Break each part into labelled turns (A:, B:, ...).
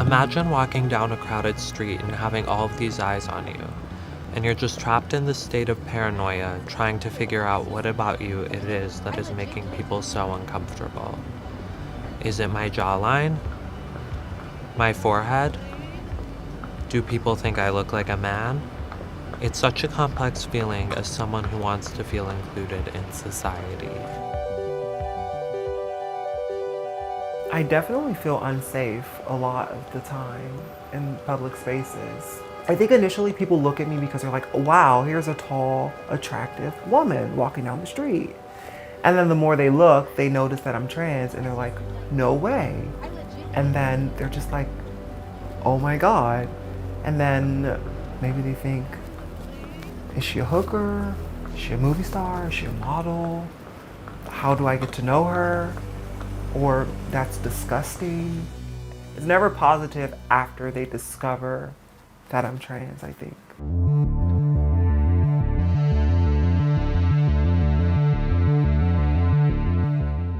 A: Imagine walking down a crowded street and having all of these eyes on you, and you're just trapped in this state of paranoia, trying to figure out what about you it is that is making people so uncomfortable. Is it my jawline? My forehead? Do people think I look like a man? It's such a complex feeling as someone who wants to feel included in society.
B: I definitely feel unsafe a lot of the time in public spaces. I think initially people look at me because they're like, wow, here's a tall, attractive woman walking down the street. And then the more they look, they notice that I'm trans and they're like, no way. And then they're just like, oh my God. And then maybe they think, is she a hooker? Is she a movie star? Is she a model? How do I get to know her? Or that's disgusting. It's never positive after they discover that I'm trans, I think.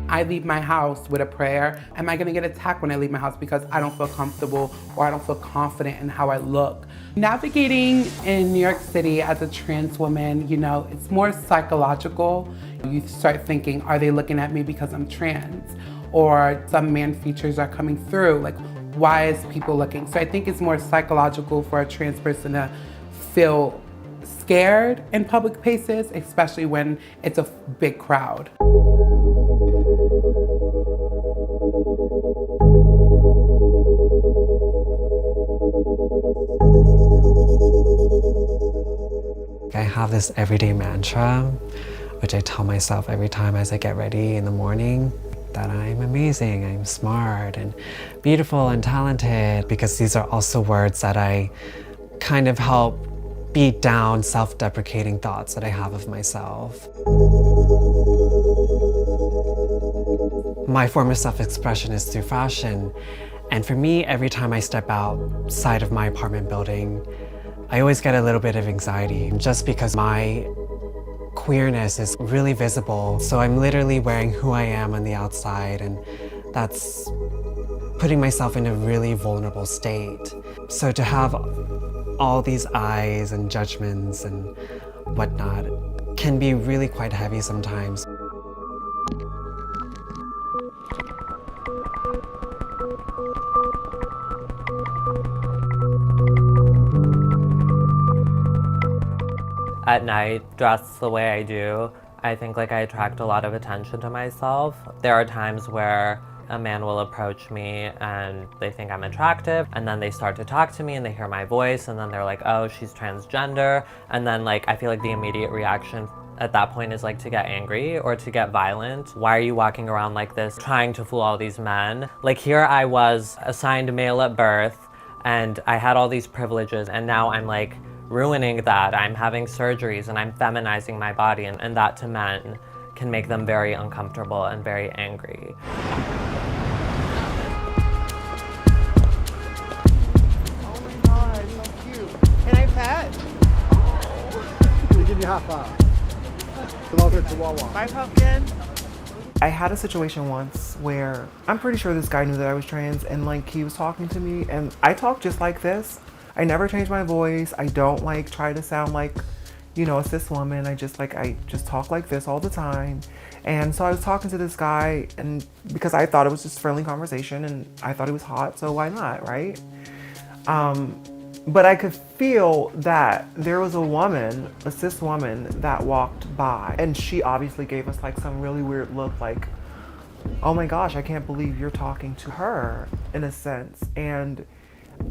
C: I leave my house with a prayer. Am I gonna get attacked when I leave my house because I don't feel comfortable or I don't feel confident in how I look? Navigating in New York City as a trans woman, it's more psychological. You start thinking, are they looking at me because I'm trans? Or some man features are coming through, like why is people looking? So I think it's more psychological for a trans person to feel scared in public places, especially when it's a big crowd.
D: I have this everyday mantra, which I tell myself every time as I get ready in the morning, that I'm amazing, I'm smart and beautiful and talented, because these are also words that I kind of help beat down self-deprecating thoughts that I have of myself. My form of self-expression is through fashion, and for me, every time I step outside of my apartment building, I always get a little bit of anxiety, just because my queerness is really visible. So I'm literally wearing who I am on the outside, and that's putting myself in a really vulnerable state. So to have all these eyes and judgments and whatnot can be really quite heavy sometimes.
A: At night, dressed the way I do, I think I attract a lot of attention to myself. There are times where a man will approach me and they think I'm attractive, and then they start to talk to me and they hear my voice, and then they're like, oh, she's transgender. And then I feel like the immediate reaction at that point is to get angry or to get violent. Why are you walking around like this, trying to fool all these men? Here I was assigned male at birth and I had all these privileges, and now I'm ruining that. I'm having surgeries and I'm feminizing my body, and that to men can make them very uncomfortable and very angry.
B: Oh my God, so cute. Can I pet?
E: They give you high five. Come over to Chihuahua.
B: Bye, pumpkin. I had a situation once where I'm pretty sure this guy knew that I was trans, and he was talking to me, and I talk just like this. I never change my voice. I don't try to sound like, a cis woman. I just talk like this all the time. And so I was talking to this guy, and because I thought it was just friendly conversation and I thought he was hot, so why not, right? But I could feel that there was a woman, a cis woman, that walked by, and she obviously gave us some really weird look, oh my gosh, I can't believe you're talking to her, in a sense. And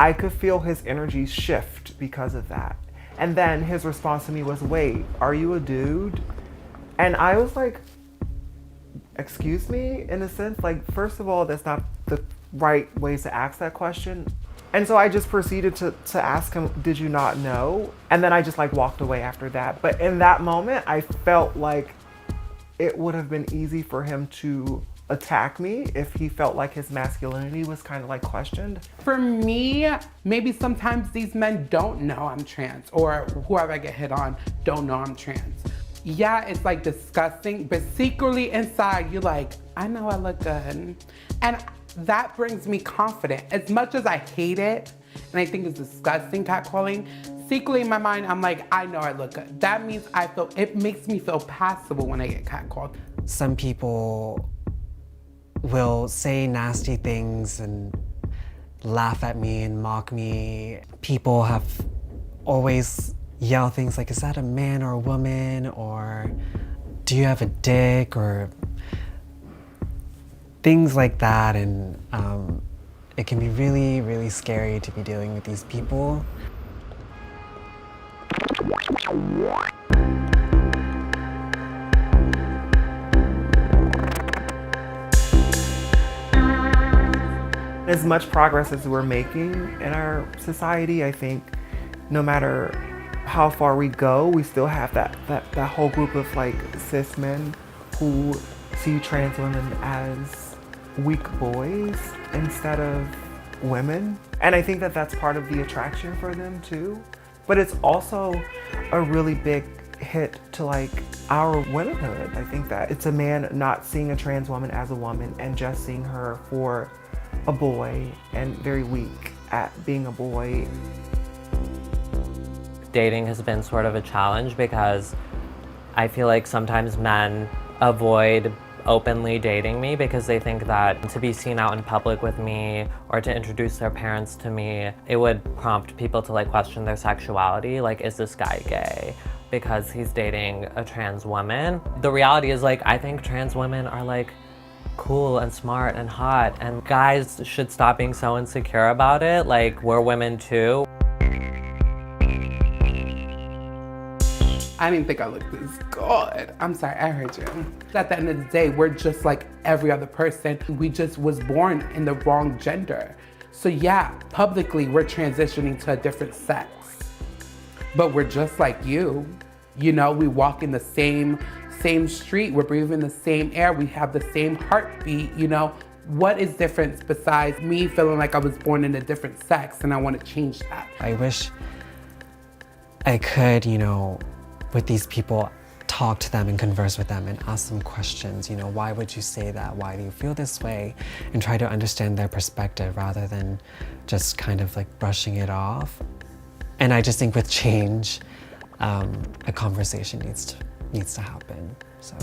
B: I could feel his energy shift because of that. And then his response to me was, wait, are you a dude? And I was like, excuse me, in a sense. First of all, that's not the right way to ask that question. And so I just proceeded to ask him, did you not know? And then I just walked away after that. But in that moment, I felt like it would have been easy for him to attack me if he felt like his masculinity was kind of questioned.
C: For me, maybe sometimes these men don't know I'm trans, or whoever I get hit on don't know I'm trans. Yeah, it's like disgusting, but secretly inside, you're like, I know I look good. And that brings me confidence. As much as I hate it, and I think it's disgusting catcalling, secretly in my mind, I'm like, I know I look good. That means it makes me feel passable when I get catcalled.
D: Some people will say nasty things and laugh at me and mock me. People have always yelled things like, is that a man or a woman? Or do you have a dick? Or things like that. And it can be really, really scary to be dealing with these people.
B: As much progress as we're making in our society, I think no matter how far we go, we still have that whole group of like cis men who see trans women as weak boys instead of women. And I think that that's part of the attraction for them too. But it's also a really big hit to like our womanhood. I think that it's a man not seeing a trans woman as a woman and just seeing her for a boy and very weak at being a boy.
A: Dating has been sort of a challenge because I feel like sometimes men avoid openly dating me because they think that to be seen out in public with me or to introduce their parents to me, it would prompt people to like question their sexuality. Like, is this guy gay because he's dating a trans woman? The reality is like, I think trans women are like cool and smart and hot, and guys should stop being so insecure about it. Like, we're women too.
C: I didn't think I looked this good. I'm sorry, I heard you. At the end of the day, we're just like every other person. We just was born in the wrong gender. So yeah, publicly we're transitioning to a different sex. But we're just like you. You know, we walk in the same street, we're breathing the same air, we have the same heartbeat, you know. What is different besides me feeling like I was born in a different sex, and I want to change that?
D: I wish I could, you know, with these people, talk to them and converse with them and ask them questions. You know, why would you say that? Why do you feel this way? And try to understand their perspective rather than just kind of like brushing it off. And I just think with change, a conversation needs to happen. So.